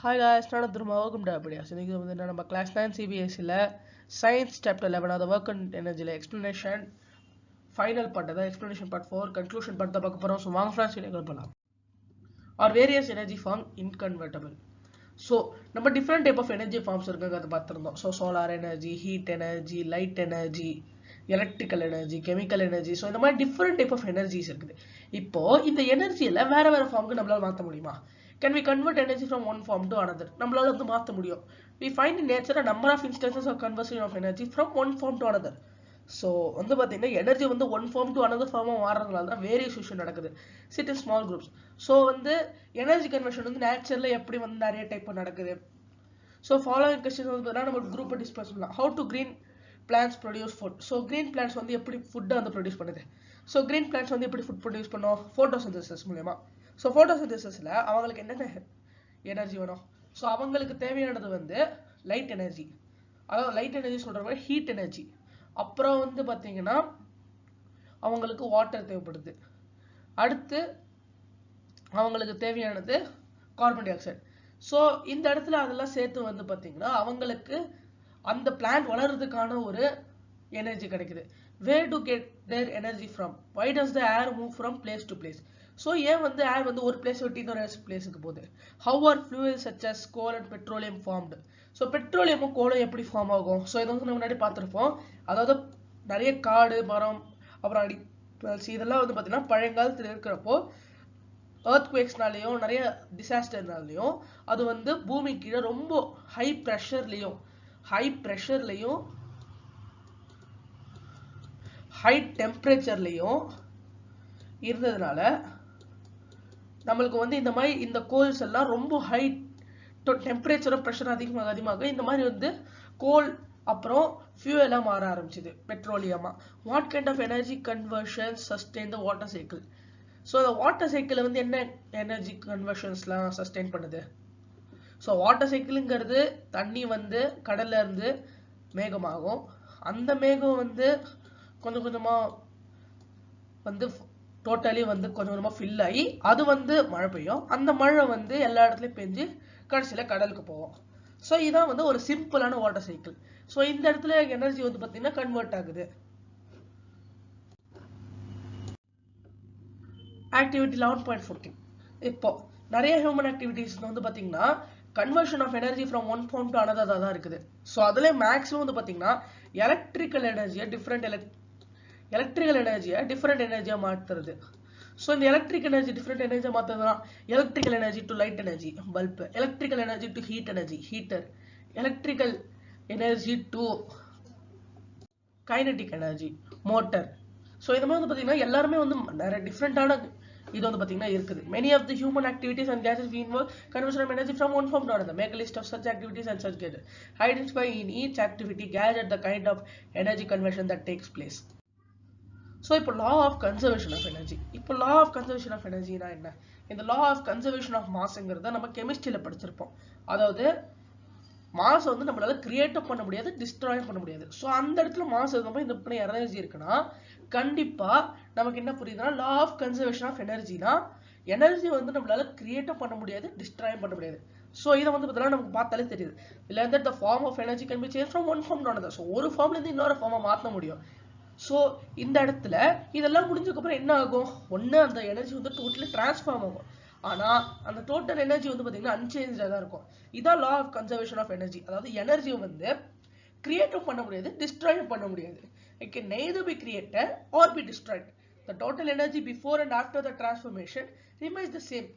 Hi guys, நான் திரும்ப welcome to Abadias. இன்னைக்கு வந்து நம்ம class 9 CBSE science chapter 11 the work and energy explanation final part the explanation part 4 conclusion part தான் பார்க்க போறோம். So வாங்க friends இன்னைக்கு போலாம். Or various energy form inconvertible. So நம்ம different type of energy forms இருக்குங்கறத பார்த்திருந்தோம். So solar energy, heat energy, light energy, electrical energy, chemical energy. So இந்த மாதிரி different type of energies இருக்குது. இப்போ இந்த எனர்ஜியல வேற வேற ஃபார்முக்கு நம்மளால மாத்த முடியுமா? Can we convert energy from one form to another? நம்மளால வந்து மாத்த முடியும். We find in nature a number of instances of conversion of energy from one form to another. So வந்து பாத்தீங்கன்னா எனர்ஜி வந்து one form to another form மாறறதுனால தான் variation நடக்குது. Sit in small groups. So வந்து எனர்ஜி கன்வர்ஷன் வந்து நேச்சர்ல எப்படி வந்து நிறைய டைப் நடக்குது. So following questions வந்து பார்த்தா நம்ம குரூப்பை டிஸ்கஸ் பண்ணலாம். How to green plants produce food. So green plants வந்து எப்படி ஃபுட் வந்து ப்ரொடியூஸ் பண்ணுது. So green plants வந்து எப்படி ஃபுட் ப்ரொடியூஸ் பண்ணும்? photosynthesis மூலமா. So photosynthesisல அவங்களுக்கு என்னென்ன எனர்ஜி வேணும்? So அவங்களுக்கு தேவையானது வந்து லைட் எனர்ஜி. அதாவது லைட் எனர்ஜி சொல்ற மாதிரி ஹீட் எனர்ஜி. அப்புறம் வந்து பாத்தீங்கன்னா அவங்களுக்கு வாட்டர் தேவைப்படுது. அடுத்து அவங்களுக்கு தேவையானது கார்பன் டை ஆக்சைடு. ஸோ இந்த இடத்துல அதெல்லாம் சேர்த்து வந்து பாத்தீங்கன்னா அவங்களுக்கு அந்த பிளான்ட் வளர்றதுக்கான ஒரு எனர்ஜி கிடைக்குது. Where to get their energy from? Why does the air move from place to place? So ஏன் வந்து ஏர் வந்து ஒரு பிளேஸ் விட்டு இன்னொரு பிளேஸ்க்கு போகுது? How are fuels such as coal and petroleum formed? So பெட்ரோலியமும் கோலும் எப்படி ஃபார்ம் ஆகும்? So இதை வந்து நம்ம முன்னாடி பார்த்திருப்போம். அதாவது நிறைய காடு மரம் அப்புறம் இதெல்லாம் வந்து பாத்தீங்கன்னா பழங்காலத்துல இருக்கிறப்போ earthquakesனாலயும் நிறைய டிசாஸ்டர்னாலயும் அது வந்து பூமி கீழே ரொம்ப ஹை பிரஷர்லயும் ஹை டெம்பரேச்சர்லயும் இருந்ததுனால நம்மளுக்கு வந்து இந்த மாதிரி இந்த கோல்ஸ் எல்லாம் ரொம்ப ஹை டெம்பரேச்சரும் பிரஷர் அதிகமாக இந்த மாதிரி வந்து கோல் அப்புறம் ஃபியூயலா மாற ஆரம்பிச்சது பெட்ரோலியமா. What kind of energy conversion sustain the water cycle? So இந்த வாட்டர் சைக்கிள் வந்து என்ன எனர்ஜி கன்வர்ஷன்ஸ்லாம் சஸ்டெயின் பண்ணுது? ஸோ வாட்டர் சைக்கிளுங்கிறது தண்ணி வந்து கடல்ல இருந்து மேகமாகும். அந்த மேகம் வந்து கொஞ்சம் கொஞ்சமா வந்து டோட்டலி வந்து கொஞ்சம் கொஞ்சமா ஃபில் ஆகி அது வந்து மழை பெய்யும். அந்த மழை வந்து எல்லா இடத்துலயும் பெஞ்சு கடைசியில கடலுக்கு போகும். ஸோ இதான் வந்து ஒரு சிம்பிளான வாட்டர் சைக்கிள். ஸோ இந்த இடத்துல எனர்ஜி வந்து பாத்தீங்கன்னா கன்வெர்ட் ஆகுது. ஆக்டிவிட்டி 11.14. இப்போ நிறைய ஹியூமன் ஆக்டிவிட்டிஸ் வந்து பாத்தீங்கன்னா conversion of energy from one form to another தான் இருக்குது. ஸோ அதுல மேக்ஸிமம் வந்து பாத்தீங்கன்னா எலக்ட்ரிக்கல் எனர்ஜியை டிஃபரெண்ட் எனர்ஜியா மாத்துறது. ஸோ இந்த எலக்ட்ரிக் எனர்ஜி டிஃபரெண்ட் எனர்ஜியா மாத்துறதுனா electrical energy to light energy bulb, electrical energy to heat energy heater, electrical energy to kinetic energy motor. So இது மாதிரி வந்து பாத்தீங்கன்னா எல்லாருமே வந்து நிறைய டிஃப்ரெண்டான இது வந்து பாத்தீங்கன்னா இருக்குது. Many of the human activities and gases we involve conversion of energy from one form to another. Make a list of such activities and such gases. Identify in each activity gas and the kind of energy conversion that takes place. So இப்போ law of conservation of energy. இப்போ law of conservation of energy னா என்ன? இந்த law of conservation of massங்கிறத நம்ம கெமிஸ்ட்ரியில படிச்சிருப்போம். அதாவது mass வந்து நம்மளால கிரியேட் பண்ண முடியாது, டிஸ்ட்ராய் பண்ண முடியாது. ஸோ அந்த இடத்துல மாஸ் இருந்தப்போ இந்த எனர்ஜி இருக்குன்னா கண்டிப்பா நமக்கு என்ன புரியுதுன்னா லா ஆஃப் கன்சர்வேஷன் ஆஃப் எனர்ஜினா எனர்ஜி வந்து நம்மளால கிரியேட் பண்ண முடியாது, டிஸ்ட்ராய் பண்ண முடியாது. ஸோ இதை வந்து பார்த்தீங்கன்னா நமக்கு பார்த்தாலே தெரியுது. இல்லை that the form of energy can be change from one form to another. So ஒரு ஃபார்ம்ல இருந்து இன்னொரு ஃபார்மா மாற்ற முடியும். ஸோ இந்த இடத்துல இதெல்லாம் முடிஞ்சதுக்கப்புறம் என்ன ஆகும்? ஒன்று அந்த எனர்ஜி வந்து டோட்டலி டிரான்ஸ்ஃபார்ம் ஆகும். ஆனா அந்த டோட்டல் எனர்ஜி வந்து பாத்தீங்கன்னா அன்சேஞ்சா தான் இருக்கும். இதான் law of conservation of energy. அதாவது எனர்ஜியை வந்து கிரியேட்டும் பண்ண முடியாது, டிஸ்ட்ராயும் பண்ண முடியாது. It can neither be created or be destroyed. The total energy before and after the transformation remains the same.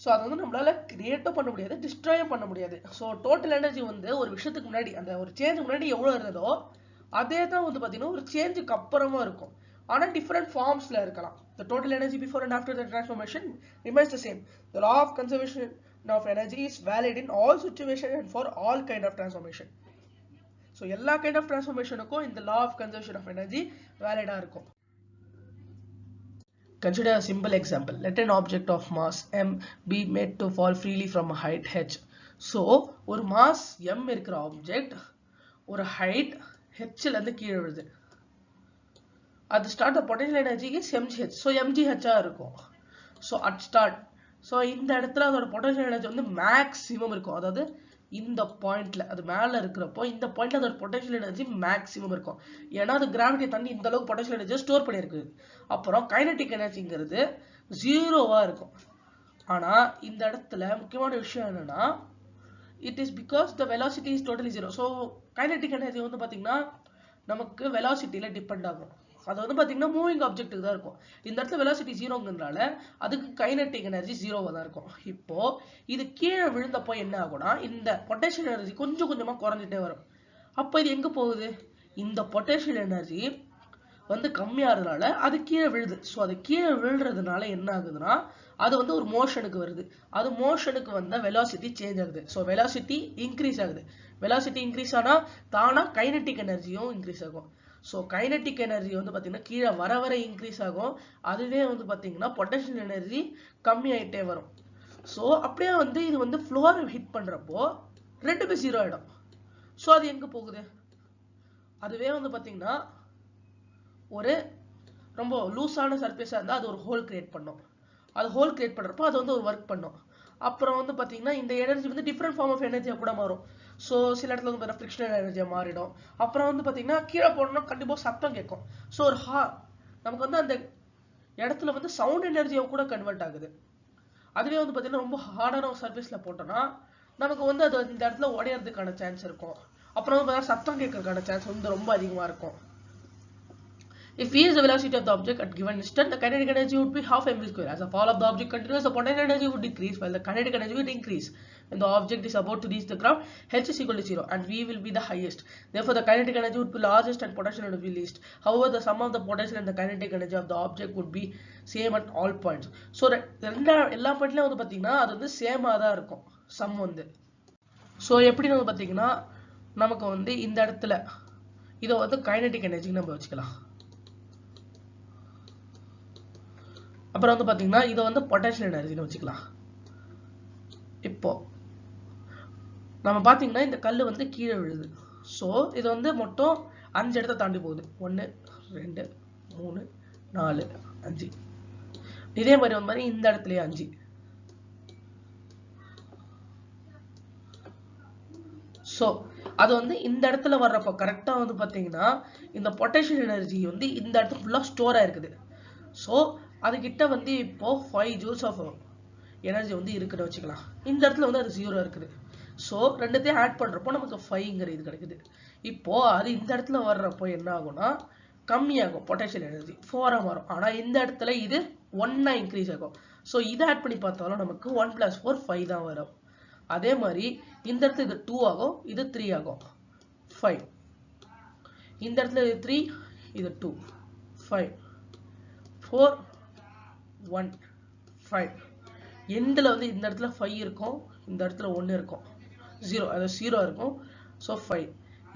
So அதை வந்து நம்மளால கிரியேட்டும் பண்ண முடியாது, டிஸ்ட்ராயும் பண்ண முடியாது. ஸோ டோட்டல் எனர்ஜி வந்து ஒரு விஷயத்துக்கு முன்னாடி அந்த ஒரு சேஞ்சுக்கு முன்னாடி எவ்வளவு இருந்ததோ அதே தான் வந்து பாத்தீங்கன்னா ஒரு சேஞ்சுக்கு அப்புறமா இருக்கும். ஆனா டிஃபரெண்ட் ஃபார்ம்ஸ்ல இருக்கலாம். The total energy before and after the transformation remains the same. The law of conservation of energy is valid in all situations and for all kind of transformation. So எல்லா kind of transformationக்கும் இந்த law of conservation of energy valid இருக்கும். Consider a simple example. Let an object of mass m be made to fall freely from a height h. So ஒரு mass m இருக்கிற object ஒரு height h ல இருந்து கீழே விழுது. At the start the potential energy is mgh. So mgh இருக்கும். So at start so இந்த இடத்துல அதோட பொட்டன்ஷியல் எனர்ஜி வந்து மேக்ஸிமம் இருக்கும். அதாவது இந்த பாயிண்ட்ல அது மேல இருக்கிறப்போ இந்த பாயிண்ட்ல அதோட பொட்டன்ஷியல் எனர்ஜி மேக்ஸிமம் இருக்கும். ஏன்னா அது கிராவிட்டியை தண்ணி இந்த அளவுக்கு பொட்டன்ஷியல் எனர்ஜியை ஸ்டோர் பண்ணியிருக்கு. அப்புறம் கைனடிக் எனர்ஜிங்கிறது ஜீரோவா இருக்கும். ஆனா இந்த இடத்துல முக்கியமான விஷயம் என்னன்னா it is because the velocity is totally zero. So kinetic energy வந்து பாத்தீங்கன்னா நமக்கு வெலாசிட்டியில டிபெண்ட் ஆகும். அது வந்து பாத்தீங்கன்னா மூவிங் ஆப்ஜெக்ட்டுக்கு தான் இருக்கும். இந்த இடத்துல வெலாசிட்டி ஜீரோங்கிறதுனால அதுக்கு கைனடிக் எனர்ஜி ஜீரோவா தான் இருக்கும். இப்போ இது கீழே விழுந்தப்போ என்ன ஆகும்னா இந்த பொட்டன்ஷியல் எனர்ஜி கொஞ்சம் கொஞ்சமா குறைஞ்சிட்டே வரும். அப்போ இது எங்க போகுது? இந்த பொட்டன்ஷியல் எனர்ஜி வந்து கம்மியாகிறதுனால அது கீழே விழுது. ஸோ அது கீழே விழுறதுனால என்ன ஆகுதுன்னா அது வந்து ஒரு மோஷனுக்கு வருது. அது மோஷனுக்கு வந்தா வெலாசிட்டி சேஞ்ச் ஆகுது. ஸோ வெலாசிட்டி இன்க்ரீஸ் ஆகுது. வெலாசிட்டி இன்க்ரீஸ் ஆனா தானா கைனடிக் எனர்ஜியும் இன்க்ரீஸ் ஆகும். ஸோ கைனடிக் எனர்ஜி வந்து பாத்தீங்கன்னா கீழே வர வர இன்க்ரீஸ் ஆகும். அதுவே வந்து பாத்தீங்கன்னா பொட்டன்ஷியல் எனர்ஜி கம்மி ஆயிட்டே வரும். ஸோ அப்படியே வந்து இது வந்து ஃப்ளோரை ஹிட் பண்றப்போ ரெண்டுமே ஜீரோ ஆயிடும். ஸோ அது எங்க போகுது? அதுவே வந்து பாத்தீங்கன்னா ஒரு ரொம்ப லூஸான சர்ஃபேஸா இருந்தா அது ஒரு ஹோல் கிரியேட் பண்ணும். அது ஹோல் கிரியேட் பண்றப்போ அது வந்து ஒரு ஒர்க் பண்ணும். அப்புறம் வந்து பாத்தீங்கன்னா இந்த எனர்ஜி வந்து டிஃப்ரெண்ட் ஃபார்ம் ஆஃப் எனர்ஜியா கூட மாறும். ஸோ சில இடத்துல வந்து ஃப்ரிக்ஷனல் எனர்ஜியா மாறிடும். அப்புறம் வந்து பாத்தீங்கன்னா கீழே போனோம்னா கண்டிப்பா சத்தம் கேட்கும். ஸோ ஒரு நமக்கு வந்து அந்த இடத்துல வந்து சவுண்ட் எனர்ஜியா கூட கன்வெர்ட் ஆகுது. அதுவே வந்து பாத்தீங்கன்னா ரொம்ப ஹார்டான ஒரு சர்ஃபேஸ்ல போட்டோம்னா நமக்கு வந்து அது இந்த இடத்துல உடையறதுக்கான சான்ஸ் இருக்கும். அப்புறம் வந்து சத்தம் கேட்கறதுக்கான சான்ஸ் வந்து ரொம்ப அதிகமா இருக்கும். If v is the velocity of the object at given instant, the kinetic energy would be half mv square. As the fall of the object continues, the potential energy would decrease while the kinetic energy would increase. When the object is about to reach the ground, h is equal to 0 and v will be the highest. Therefore, the kinetic energy would be largest and potential energy would be least. However, the sum of the potential and the kinetic energy of the object would be same at all points. So, எல்லா பாயிண்ட்லயும் வந்து பாத்தீங்கன்னா அது வந்து சேமா தான் இருக்கும் some வந்து. So எப்படி வந்து பாத்தீங்கன்னா நமக்கு வந்து இந்த இடத்துல இதை வந்து கைனடிக் எனர்ஜி நம்ம வச்சுக்கலாம். அப்புறம் வந்து பாத்தீங்கன்னா இதை வந்து பொட்டன்ஷியல் எனர்ஜின்னு வச்சுக்கலாம். இப்போ நம்ம பாத்தீங்கன்னா இந்த கல்லு வந்து கீழே விழுது. ஸோ இது வந்து மொத்தம் 5 இடத்த தாண்டி போகுது. 1 2 3 4 5. இதே மாதிரி வந்து மாதிரி இந்த இடத்துலயே 5. ஸோ அது வந்து இந்த இடத்துல வர்றப்போ கரெக்டா வந்து பாத்தீங்கன்னா இந்த பொட்டன்ஷியல் எனர்ஜி வந்து இந்த இடத்துல ஃபுல்லா ஸ்டோர் ஆயிருக்குது. ஸோ அதுகிட்ட வந்து இப்போ 5 ஜூல்ஸ் ஆஃப் எனர்ஜி வந்து இருக்குன்னு வச்சுக்கலாம். இந்த இடத்துல வந்து அது 0 இருக்குது. ஸோ ரெண்டுத்தையும் ஆட் பண்றப்போ நமக்கு 5ங்கிற இது கிடைக்குது. இப்போ அது இந்த இடத்துல வர்றப்போ என்ன ஆகும்னா கம்மியாகும் பொட்டன்ஷியல் எனர்ஜி 4ஆ மாறும். ஆனா இந்த இடத்துல இது 1ஆ இன்க்ரீஸ் ஆகும். ஸோ இதை ஆட் பண்ணி பார்த்தாலும் நமக்கு 1 + 4 5 தான் வரும். அதே மாதிரி இந்த இடத்துல இது 2 ஆகும், இது 3 ஆகும், 5. இந்த இடத்துல இது 3, இது 2, 5, 4, 1, 5. எண்ட்ல வந்து இந்த இடத்துல 5 இருக்கும், இந்த இடத்துல 1 இருக்கும், 0 அது 0 இருக்கும். ஸோ 5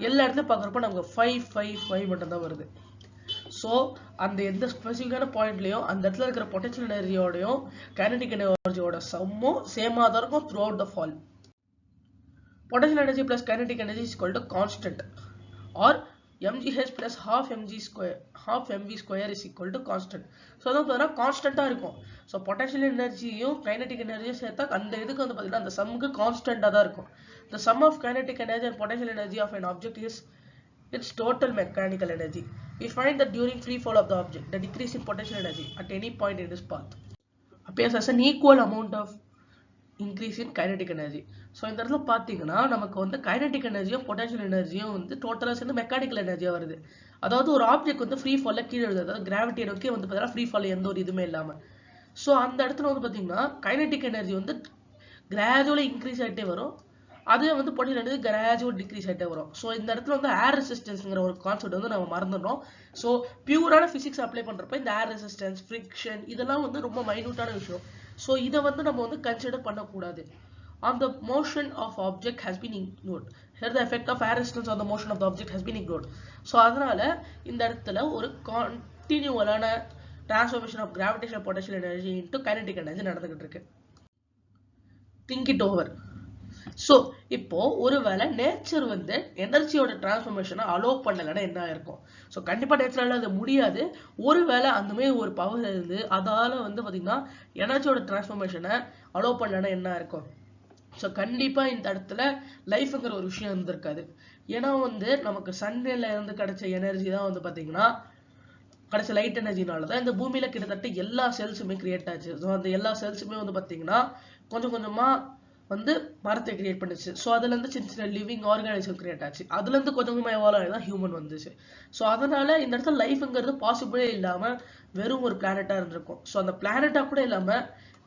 எல்லா இடத்துல பார்க்குறப்ப நமக்கு 5 5 5 மட்டும் தான் வருது. ஸோ அந்த எந்த ஸ்பெசிஃபிக்கான பாயிண்ட்லையும் அந்த இடத்துல இருக்கிற பொட்டன்ஷியல் எனர்ஜியோடையும் கைனடிக் எனர்ஜியோட சம்மும் சேமாக தான் இருக்கும் through out the fall. Potential energy plus kinetic energy is equal to constant, or mgh plus half mv square is equal to constant. So அதான் பார்த்தீங்கன்னா கான்ஸ்டன்டா இருக்கும். ஸோ பொட்டன்ஷியல் எனர்ஜியும் கைனடிக் எனர்ஜியும் சேர்த்தா அந்த இதுக்கு வந்து பார்த்தீங்கன்னா அந்த சம்முக்கு கான்ஸ்டன்டா தான் இருக்கும். The sum of kinetic energy and potential energy of an object is its total mechanical energy. We find that during free fall of the object, the decrease in potential energy at any point in its path appears as an equal amount of increase in kinetic energy. So இந்த இடத்துல பார்த்தீங்கன்னா நமக்கு வந்து kinetic எனர்ஜியும் potential எனர்ஜியும் வந்து டோட்டலாக சேர்ந்து மெக்கானிக்கல் எனர்ஜியாக வருது. அதாவது ஒரு ஆப்ஜெக்ட் வந்து ஃப்ரீ ஃபாலில் கீழே எழுது, அதாவது கிராவிட்டி நோக்கி வந்து பார்த்தீங்கன்னா ஃப்ரீ ஃபாலில் எந்த ஒரு இதுவுமே இல்லாமல். ஸோ அந்த இடத்துல வந்து பார்த்தீங்கன்னா கைனடிக் எனர்ஜி வந்து கிராஜுவலாக இன்க்ரீஸ் ஆகிட்டே வரும், அதுவே வந்து பொட்டன்ஷியல் எனர்ஜி கிராஜுவல் டிக்ரீஸ் ஆகிட்டே வரும். ஸோ இந்த இடத்துல வந்து ஏர் ரெசிஸ்டன்ஸ்ங்கிற ஒரு கான்செப்ட் வந்து நம்ம மறந்துடுறோம். ஸோ பியூரான ஃபிசிக்ஸ் அப்ளை பண்ணுறப்ப இந்த ஏர் ரெசிஸ்டன்ஸ், ஃப்ரிக்ஷன் இதெல்லாம் வந்து ரொம்ப மைனூட்டான விஷயம். ஸோ இதை வந்து நம்ம வந்து கன்சிடர் பண்ணக்கூடாது. On the motion of object has been ignored. Here the effect of air resistance on the motion of the object has been ignored. So அதனால இந்த இடத்துல ஒரு continual transformation of gravitational potential energy into kinetic energy நடந்துகிட்டு இருக்கு. Think it over. So இப்போ ஒருவேளை nature வந்து எனர்ஜியோட டிரான்ஸ்ஃபர்மேஷனை allow பண்ணலைன்னா என்ன இருக்கும்? ஸோ கண்டிப்பா நேச்சரால அது முடியாது. ஒருவேளை அந்த மாதிரி ஒரு பவர் இருந்து அதால வந்து பாத்தீங்கன்னா எனர்ஜியோட டிரான்ஸ்ஃபர்மேஷனை அலோவ் பண்ணலைன்னா என்ன இருக்கும்? ஸோ கண்டிப்பா இந்த இடத்துல லைஃப்ங்கிற ஒரு விஷயம் இருந்திருக்காது. ஏன்னா வந்து நமக்கு சன்ல இருந்து கிடைச்ச எனர்ஜி தான் வந்து பாத்தீங்கன்னா கிடைச்ச லைட் எனர்ஜினால தான் இந்த பூமியில கிட்டத்தட்ட எல்லா செல்ஸுமே கிரியேட் ஆச்சு. ஸோ அந்த எல்லா செல்ஸுமே வந்து பாத்தீங்கன்னா கொஞ்சம் கொஞ்சமா வந்து மரத்தை கிரியேட் பண்ணுச்சு. ஸோ அதுல இருந்து சின்ன சின்ன லிவிங் ஆர்கானிசம் கிரியேட் ஆச்சு. அதுல இருந்து கொஞ்சம் கொஞ்சமா எவால்வ் ஆகி தான் ஹியூமன் வந்துச்சு. ஸோ அதனால இந்த இடத்துல லைஃப்ங்கிறது பாசிபிளே இல்லாம வெறும் ஒரு பிளானட்டா இருந்திருக்கும். ஸோ அந்த பிளானட்டா கூட இல்லாம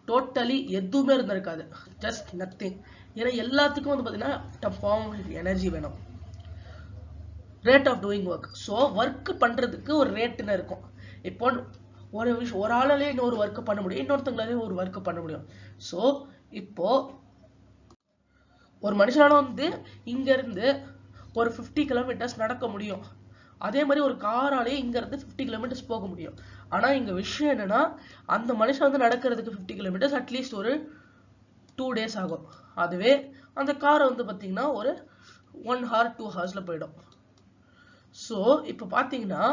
டோட்டலி எதுவுமே இருந்திருக்காது. Just nothing. ஏன்னா எல்லாத்துக்கும் வந்து பாத்தீங்கன்னா ஃபார்ம் எனர்ஜி வேணும். Rate of doing work. So work பண்றதுக்கு ஒரு ரேட்னு இருக்கும். இப்போ ஒரு விஷயம் ஒரு ஆளாலே இன்னொரு ஒர்க் பண்ண முடியும், இன்னொருத்தங்களாலே ஒரு ஒர்க் பண்ண முடியும். ஸோ இப்போ ஒரு மனுஷனால வந்து இங்க இருந்து ஒரு 50 கிலோமீட்டர்ஸ் நடக்க முடியும். அதே மாதிரி ஒரு காராலே இங்க இருந்து 50 கிலோமீட்டர்ஸ் போக முடியும். ஆனா இங்க விஷயம் என்னன்னா அந்த மனுஷன் வந்து நடக்கிறதுக்கு 50 கிலோமீட்டர்ஸ் அட்லீஸ்ட் ஒரு 2 days ஆகும். அதுவே அந்த கார் வந்து பாத்தீங்கன்னா ஒரு 1 hour 2 hours போயிடும். ஸோ இப்போ பாத்தீங்கன்னா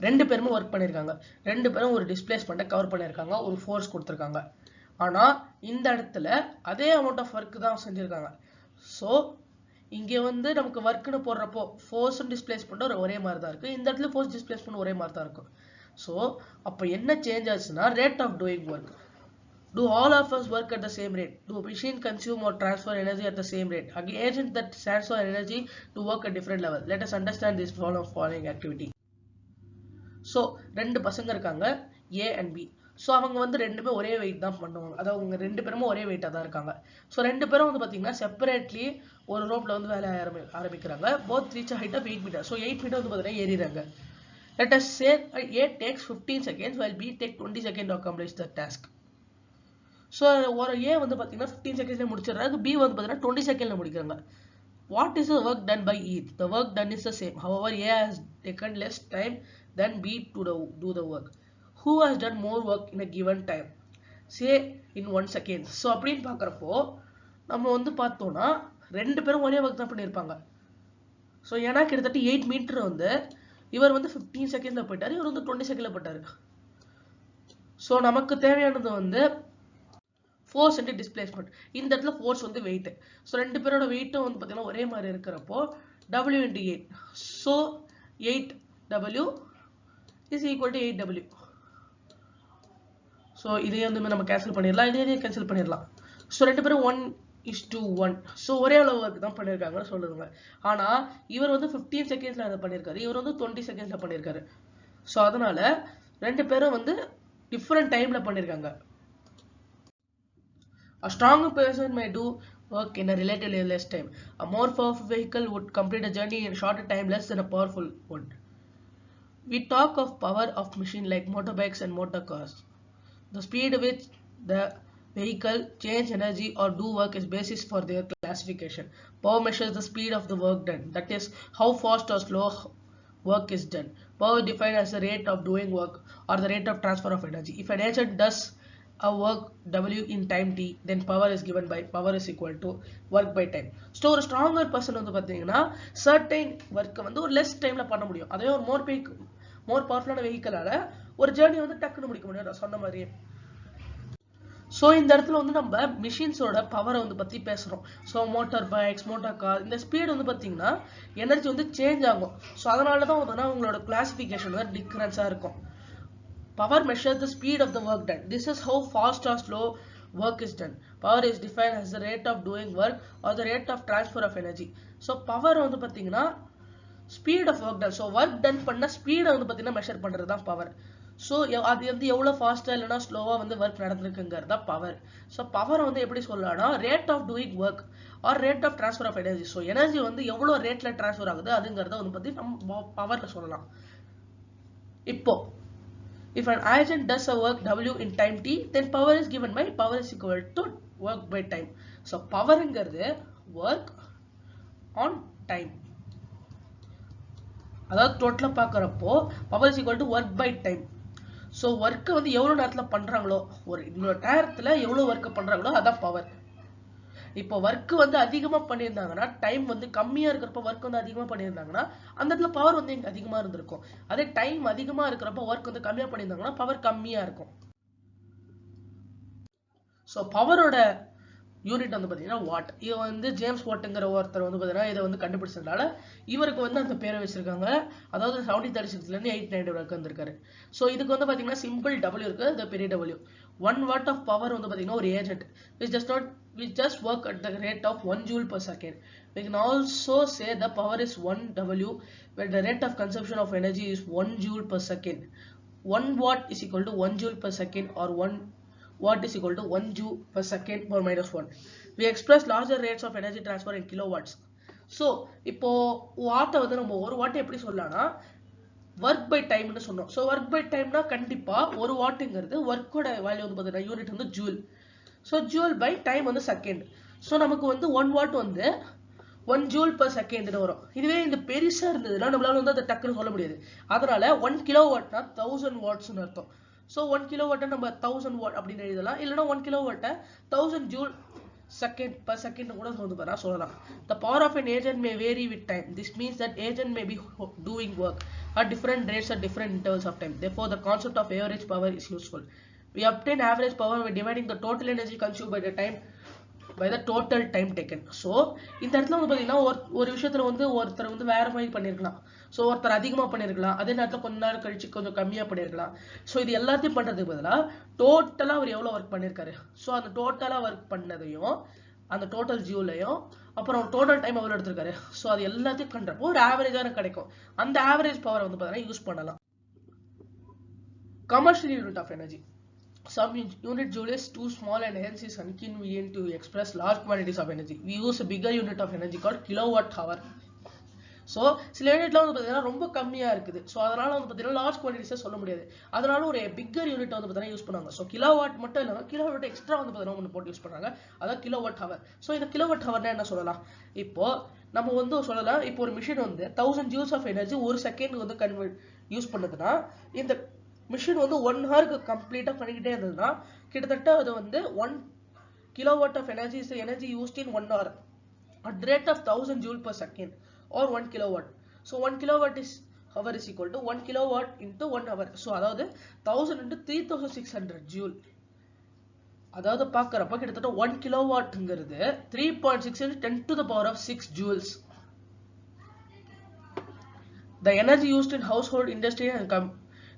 ரெண்டு பேருமே ஒர்க் பண்ணியிருக்காங்க. ரெண்டு பேரும் ஒரு டிஸ்பிளேஸ்மெண்ட்டை கவர் பண்ணியிருக்காங்க, ஒரு ஃபோர்ஸ் கொடுத்துருக்காங்க. ஆனா இந்த இடத்துல அதே அமௌண்ட் ஆஃப் ஒர்க் தான் செஞ்சிருக்காங்க. ஸோ இங்கே வந்து நமக்கு ஒர்க்னு போடுறப்போ ஃபோர்ஸும் டிஸ்பிளேஸ்மெண்ட்டும் ஒரே மாதிரி தான் இருக்கு. இந்த இடத்துல ஃபோர்ஸ் டிஸ்பிளேஸ்மெண்ட் ஒரே மாதிரி தான் இருக்கும். ஸோ அப்போ என்ன சேஞ்ச் ஆச்சுன்னா rate of doing work. Do all of us work at the same rate? Do machine consume or transfer energy at the same rate? Again, agent that transfer energy to work at different level. Let us understand this following activity. So ரெண்டு பசங்க இருக்காங்க, A and B. So அவங்க வந்து ரெண்டுமே ஒரே wait தான் பண்ணுவாங்க. அதாவது அவங்க ரெண்டு பேருமே ஒரே வெயிட்டாக தான் இருக்காங்க. ஸோ ரெண்டு பேரும் வந்து பார்த்தீங்கன்னா செப்பரேட்லி ஒரு ரோப்ல வந்து வேலை ஆரம்பிக்கிறாங்க. Both reach height of 8 meter. So 8 meter வந்து பார்த்தீங்கன்னா ஏறிடுறாங்க. Let us say A takes 15 seconds while B takes 20 seconds to accomplish the task. So ஒரு ஏ வந்து பார்த்தீங்கன்னா 15 செகண்ட்ஸ்ல முடிச்சிடுறாங்க, பி வந்து பார்த்தீங்கன்னா 20 செகண்ட்ல முடிக்கிறாங்க. What is the work done by each? The work done is the same. However A has taken less time then B to do the work. Who has done more work in a given time? Say in 1 second. So அப்படின்னு பார்க்குறப்போ நம்ம வந்து பார்த்தோம்னா ரெண்டு பேரும் ஒரே work தான் பண்ணியிருப்பாங்க. ஸோ ஏன்னா கிட்டத்தட்ட 8 மீட்டர் வந்து இவர் வந்து 15 செகண்ட்ல போயிட்டாரு, இவர் வந்து 20 செகண்ட்ல போயிட்டாரு. ஸோ நமக்கு தேவையானது வந்து ஃபோர்ஸ் அண்ட் டிஸ்பிளேஸ்மெண்ட். இந்த இடத்துல ஃபோர்ஸ் வந்து வெயிட். ஸோ ரெண்டு பேரோட வெயிட்டும் வந்து பார்த்தீங்கன்னா ஒரே மாதிரி இருக்கிறப்போ W into 8. So 8W is equal to 8W. So இதையே வந்து நம்ம கேன்சல் பண்ணிடலாம், இதையே கேன்சல் பண்ணிடலாம். ஸோ ரெண்டு பேரும் 1:1. ஸோ ஒரே அளவு ஒர்க் தான் பண்ணியிருக்காங்கன்னு சொல்லுவாங்க. ஆனால் இவர் வந்து 15 செகண்ட்ஸ்ல அதை பண்ணியிருக்காரு, இவர் வந்து 20 செகண்ட்ஸ்ல பண்ணியிருக்காரு. ஸோ அதனால ரெண்டு பேரும் வந்து டிஃப்ரெண்ட் டைம்ல பண்ணியிருக்காங்க. A stronger person may do work in a relatively less time. A more powerful vehicle would complete a journey in a shorter time less than a powerful one. We talk of power of machine like motorbikes and motor cars. The speed which the vehicle change energy or do work is basis for their classification. Power measures the speed of the work done. That is how fast or slow work is done. Power defined as the rate of doing work or the rate of transfer of energy. If an agent does a work W in time T, then power is given by power is equal to work by time. So ஒரு stronger person வந்து பாத்தீங்கன்னா certain work வந்து ஒரு less timeல பண்ண முடியும். அதே ஒரு more powerful வெஹிக்கிளால ஒரு ஜர்னி வந்து டக்குன்னு முடிக்க முடியும் சொன்ன மாதிரியே. ஸோ இந்த இடத்துல வந்து நம்ம மிஷின்ஸோட பவரை வந்து பத்தி பேசுறோம். So motor bikes, motor car, இந்த ஸ்பீடு வந்து பாத்தீங்கன்னா எனர்ஜி வந்து சேஞ்ச் ஆகும். ஸோ அதனாலதான் வந்து உங்களோட கிளாசிபிகேஷன் வந்து டிஃபரன்ஸா இருக்கும். Power measures the speed of the work done. This is how fast or slow work is done. Power is defined as the rate of doing work or the rate of transfer of energy. So power வந்து பாத்தீங்கன்னா speed of work done. So work done பண்ண speed வந்து பாத்தீங்கன்னா measure பண்றது தான் power. So அது வந்து எவ்வளவு ஃபாஸ்டா இல்லைன்னா ஸ்லோவா வந்து ஒர்க் நடந்திருக்குங்கிறது தான் பவர். ஸோ பவர் வந்து எப்படி சொல்லலாம்னா rate of doing work or rate of transfer of energy. So energy வந்து எவ்வளவு ரேட்ல டிரான்ஸ்ஃபர் ஆகுது அதுங்கிறத வந்து பத்தி நம்ம பவர்ல சொல்லலாம். இப்போ if an agent does a work W in time T, then power is given by power is equal to work by time. So power ங்கிறது work on time. அதாவது டோட்டலா பார்க்கறப்போ power is equal to work by time. So ஒர்க்கை வந்து எவ்வளோ நேரத்தில் பண்ணுறாங்களோ, ஒரு இவ்வளோ நேரத்தில் எவ்வளோ ஒர்க்கு பண்ணுறாங்களோ அதான் பவர். இப்போ ஒர்க் வந்து அதிகமாக பண்ணியிருந்தாங்கன்னா, டைம் வந்து கம்மியாக இருக்கிறப்ப ஒர்க் வந்து அதிகமாக பண்ணியிருந்தாங்கன்னா அந்த இடத்துல பவர் வந்து இங்கே அதிகமாக இருந்திருக்கும். அதே டைம் அதிகமாக இருக்கிறப்ப ஒர்க் வந்து கம்மியாக பண்ணியிருந்தாங்கன்னா பவர் கம்மியாக இருக்கும். ஸோ பவரோட யூனிட் வந்து பார்த்தீங்கன்னா வாட். இது வந்து ஜேம்ஸ் வாட்டுங்கிற ஒருத்தர் வந்து பார்த்தீங்கன்னா இதை வந்து கண்டுபிடிச்சதுனால இவருக்கு வந்து அந்த பேரை வச்சிருக்காங்க. அதாவது 1736 1890 வரைக்கும் வந்திருக்காரு. ஸோ இதுக்கு வந்து பார்த்தீங்கன்னா சிம்பிள் டபிள்யூ இருக்கு, இந்த பெரிய டபிள்யூ. 1 watt ஆஃப் பவர் வந்து பார்த்தீங்கன்னா ஒரு agent which just work at the rate of 1 joule per second. We can also say the power is 1 W where the rate of consumption of energy is 1 joule per second. 1 watt is equal to 1 joule per second or 1 watt is equal to 1 joule per second per minus 1. We express larger rates of energy transfer in kilowatts. So இப்போ வாட்டை வந்து நம்ம ஒரு வாட்டை எப்படி சொல்லலாம்னா work by டைம்னு சொன்னோம். So work by டைம்னா கண்டிப்பா ஒரு வாட்டுங்கிறது ஒர்க்கோட வேல்யூ வந்து பார்த்தீங்கன்னா யூனிட் வந்து joule. So joule by time வந்து செகண்ட். ஸோ நமக்கு வந்து 1 வாட் வந்து 1 ஜூல் per செகண்ட்னு வரும். இதுவே இந்த பெருசா இருந்ததுன்னா நம்மளால வந்து அதை டக்குன்னு சொல்ல முடியாது. அதனால 1 கிலோ வாட்னா 1000 வாட்ஸ்னு அர்த்தம். ஸோ 1 கிலோ வாட்டை நம்ம 1000 வாட் அப்படின்னு எழுதலாம். இல்லைன்னா 1 கிலோ வாட்டை 1000 ஜூல் second per second கூட வந்து பார்த்தா சொல்லலாம். The power of an agent may vary with time. This means that agent may be doing work at different rates at different intervals of time. Therefore, the concept of average power is useful. We obtain average power by dividing the total energy consumed by the total time taken. So இந்த இடத்துல வந்து பார்த்தீங்கன்னா ஒரு விஷயத்துல வந்து ஒருத்தர் வந்து வேற மாதிரி பண்ணியிருக்கலாம். ஸோ ஒருத்தர் அதிகமாக பண்ணியிருக்கலாம், அதே நேரத்தில் கொஞ்ச நேரம் கழிச்சு கொஞ்சம் கம்மியாக பண்ணியிருக்கலாம். ஸோ இது எல்லாத்தையும் பண்ணுறதுக்கு பதிலாக டோட்டலாக அவர் எவ்வளோ ஒர்க் பண்ணியிருக்காரு, ஸோ அந்த டோட்டலாக ஒர்க் பண்ணதையும் அந்த டோட்டல் ஜூலையும் அப்புறம் டோட்டல் டைம் எவ்வளோ எடுத்திருக்காரு, ஸோ அது எல்லாத்தையும் பண்ணுறப்போ ஒரு ஆவரேஜான கிடைக்கும். அந்த ஆவரேஜ் பவரை வந்து பார்த்தீங்கன்னா யூஸ் பண்ணலாம். Commercial unit of energy. Some unit joule is too small and hence is inconvenient to express large quantities of energy. We use a bigger unit of energy called kilowatt hour. So சில யூனிட்லாம் வந்து பார்த்தீங்கன்னா ரொம்ப கம்மியாக இருக்குது. So அதனால வந்து பார்த்தீங்கன்னா large குவான்டிட்டிஸை சொல்ல முடியாது. அதனால ஒரு பிக்கர் யூனிட் வந்து பார்த்தீங்கன்னா யூஸ் பண்ணுவாங்க. ஸோ கிலோவாட் மட்டும் இல்லாமல் கிலோவாட் எக்ஸ்ட்ரா வந்து பார்த்தீங்கன்னா ஒன்று போட்டு யூஸ் பண்ணுறாங்க, அதான் கிலோவாட் ஹவர். ஸோ இந்த கிலோவாட் ஹவர்னா என்ன சொல்லலாம், இப்போ நம்ம வந்து சொல்லலாம், இப்போ ஒரு மிஷின் வந்து 1000 ஜூல்ஸ் ஆஃப் எனர்ஜி ஒரு செகண்ட் வந்து யூஸ் பண்ணுதுன்னா இந்த மிஷின் வந்து 1 ஹவருக்கு கம்ப்ளீட்டாக பண்ணிக்கிட்டே இருந்ததுன்னா கிட்டத்தட்ட அது வந்து 1 kilowatt of energy is energy used in 1 hour at the rate of 1000 joule per second or 1 kilowatt. So 1 kilowatt is hour is equal to 1 kilowatt into 1 hour. So அதாவது 1000 into 3600 joule. அதாவது பார்க்கறப்ப கிட்டத்தட்ட 1 கிலோவாட்ங்கிறது 3.6 into 10 to the power of 6 joules. The energy used in household, industry and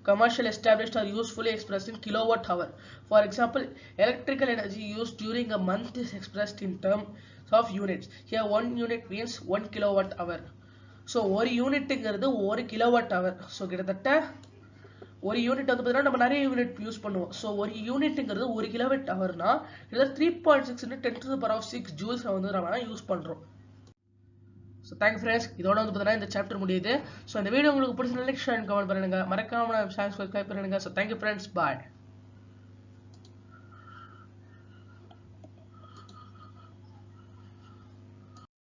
commercial established are usefully expressed in kilowatt hour. For example, electrical energy used during a month is expressed in terms of units. Here 1 unit means 1 kilowatt hour. So ஒரு யூனிட்ங்கிறது 1 kilowatt hour. So கிட்டத்தட்ட ஒரு unit வந்து பார்த்தீங்கன்னா நம்ம நிறைய unit use பண்ணுவோம். So ஒரு யூனிட்ங்கிறது 1 kilowatt ஹவர்னா இதில் 3.6 into 10 to the power of 6 joules வந்து நம்ம யூஸ் பண்ணுறோம். ஸோ தேங்க்யூ ஃப்ரெண்ட்ஸ், இதோட வந்து பார்த்தீங்கன்னா இந்த சாப்டர் முடியுது. ஸோ இந்த வீடியோ உங்களுக்கு பிடிச்ச லைக் ஷேர் கமெண்ட் பண்ணுங்க, மறக்காம சப்ஸ்கிரைப் பண்ணுங்க. ஸோ தேங்க்யூ ஃப்ரெண்ட்ஸ், பாய்.